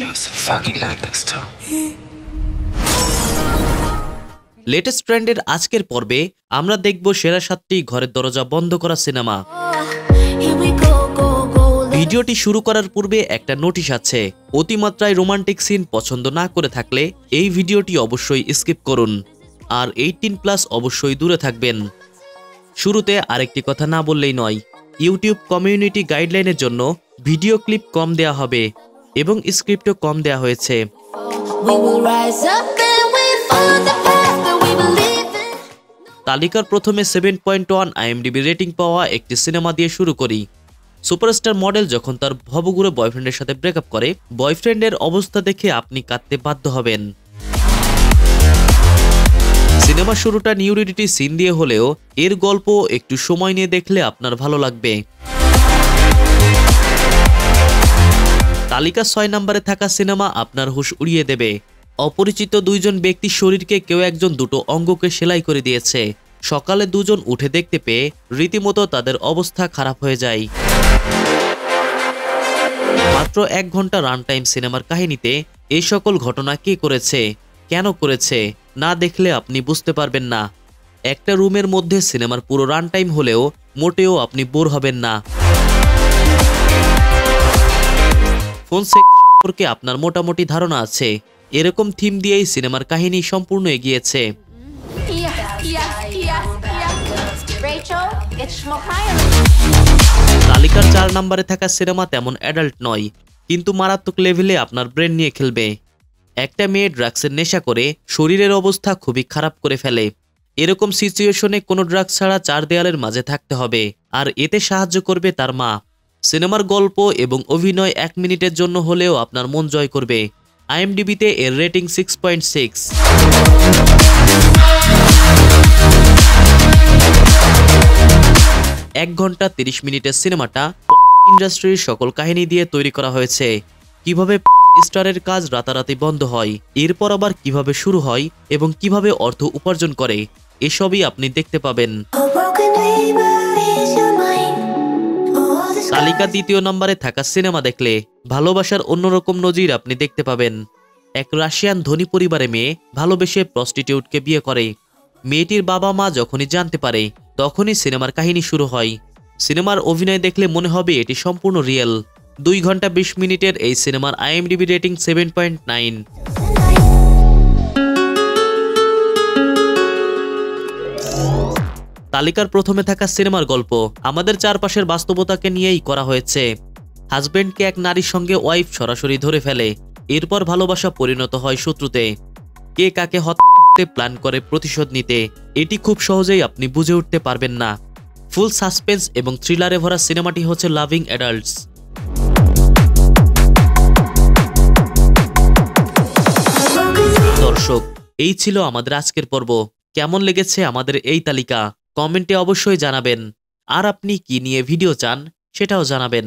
You're so fucking like this too. Latest ট্রেন্ডের আজকের পর্বে আমরা দেখব সেরা 7টি ঘরের দরজা বন্ধ করা সিনেমা। ভিডিওটি শুরু করার পূর্বে একটা নোটিশ আছে, অতিমাত্রায় রোমান্টিক সিন পছন্দ না করে থাকলে এই ভিডিওটি অবশ্যই স্কিপ করুন, আর 18+ অবশ্যই দূরে থাকবেন। শুরুতে আরেকটি কথা না বললেই নয়, ইউটিউব কমিউনিটি গাইডলাইনের জন্য ভিডিও ক্লিপ কম দেয়া হবে এবং স্ক্রিপ্টও কম দেয়া হয়েছে। তালিকার প্রথমে 7.1 IMDb রেটিং পাওয়া একটি সিনেমা দিয়ে শুরু করি। সুপারস্টার মডেল যখন তার ভবঘুরে বয়ফ্রেন্ডের সাথে ব্রেকআপ করে, বয়ফ্রেন্ডের অবস্থা দেখে আপনি কাঁদতে বাধ্য হবেন। সিনেমার শুরুটা নিউডিটি সিন দিয়ে হলেও এর গল্প একটু সময় নিয়ে দেখলে আপনার ভালো লাগবে। তালিকা 6 নম্বরে থাকা সিনেমা আপনার হুঁশ উড়িয়ে দেবে। অপরিচিত দুইজন ব্যক্তির শরীরকে কেউ একজন দুটো অঙ্গকে সেলাই করে দিয়েছে। সকালে দুজন উঠে দেখতে পেয়ে রীতিমতো তাদের অবস্থা খারাপ হয়ে যায়। মাত্র 1 ঘন্টা রান টাইম সিনেমার কাহিনীতে এই সকল ঘটনা কে করেছে, কেন করেছে না দেখলে আপনি বুঝতে পারবেন না। একটা রুমের মধ্যে সিনেমার পুরো রান টাইম হলেও মোটেও আপনি বোর হবেন না। ফোন সম্পর্কে আপনার মোটামুটি ধারণা আছে, এরকম থিম দিয়েই সিনেমার কাহিনী সম্পূর্ণ এগিয়েছে। তালিকার 4 নম্বরে থাকা সিনেমা তেমন অ্যাডাল্ট নয়, কিন্তু মারাত্মক লেভেলে আপনার ব্রেন নিয়ে খেলবে। একটা মেয়ে ড্রাগসের নেশা করে শরীরের অবস্থা খুবই খারাপ করে ফেলে। এরকম সিচুয়েশনে কোনো ড্রাগস ছাড়া 4 দেয়ালের মাঝে থাকতে হবে, আর এতে সাহায্য করবে তার মা। সিনেমার গল্প এবং অভিনয় 1 মিনিটের জন্য হলেও আপনার মন জয় করবে। IMDb-তে এর রেটিং 6.6। 1 ঘন্টা 30 মিনিটের সিনেমাটা ইন্ডাস্ট্রির সকল কাহিনী দিয়ে তৈরি করা হয়েছে। কিভাবে স্টারের কাজ রাতারাতি বন্ধ হয়, এরপর আবার কিভাবে শুরু হয় এবং কিভাবে অর্থ উপার্জন করে, এসবই আপনি দেখতে পাবেন। তালিকা 2 নম্বরে থাকা সিনেমা দেখলে ভালোবাসার অন্যরকম নজির আপনি দেখতে পাবেন। এক রাশিয়ান ধনী পরিবারে মেয়ে ভালোবেসে প্রস্টিটিউটকে বিয়ে করে। মেয়েটির বাবা মা যখনই জানতে পারে তখনই সিনেমার কাহিনী শুরু হয়। সিনেমার অভিনয় দেখলে মনে হবে এটি সম্পূর্ণ রিয়েল। 2 ঘন্টা 20 মিনিটের এই সিনেমার IMDb রেটিং 7.9। তালিকার প্রথমে থাকা সিনেমার গল্প আমাদের চারপাশের বাস্তবতাকে নিয়েই করা হয়েছে। হাজবেন্ডকে এক নারীর সঙ্গে ওয়াইফ সরাসরি ধরে ফেলে, এরপর ভালোবাসা পরিণত হয় শত্রুতে। কে কাকে হত্যা প্ল্যান করে প্রতিশোধ নিতে, এটি খুব সহজেই আপনি বুঝে উঠতে পারবেন না। ফুল সাসপেন্স এবং থ্রিলারে ভরা সিনেমাটি হচ্ছে লাভিং অ্যাডাল্টস। দর্শক, এই ছিল আমাদের আজকের পর্ব। কেমন লেগেছে আমাদের এই তালিকা কমেন্টে অবশ্যই জানাবেন, আর আপনি কি নিয়ে ভিডিও চান সেটাও জানাবেন।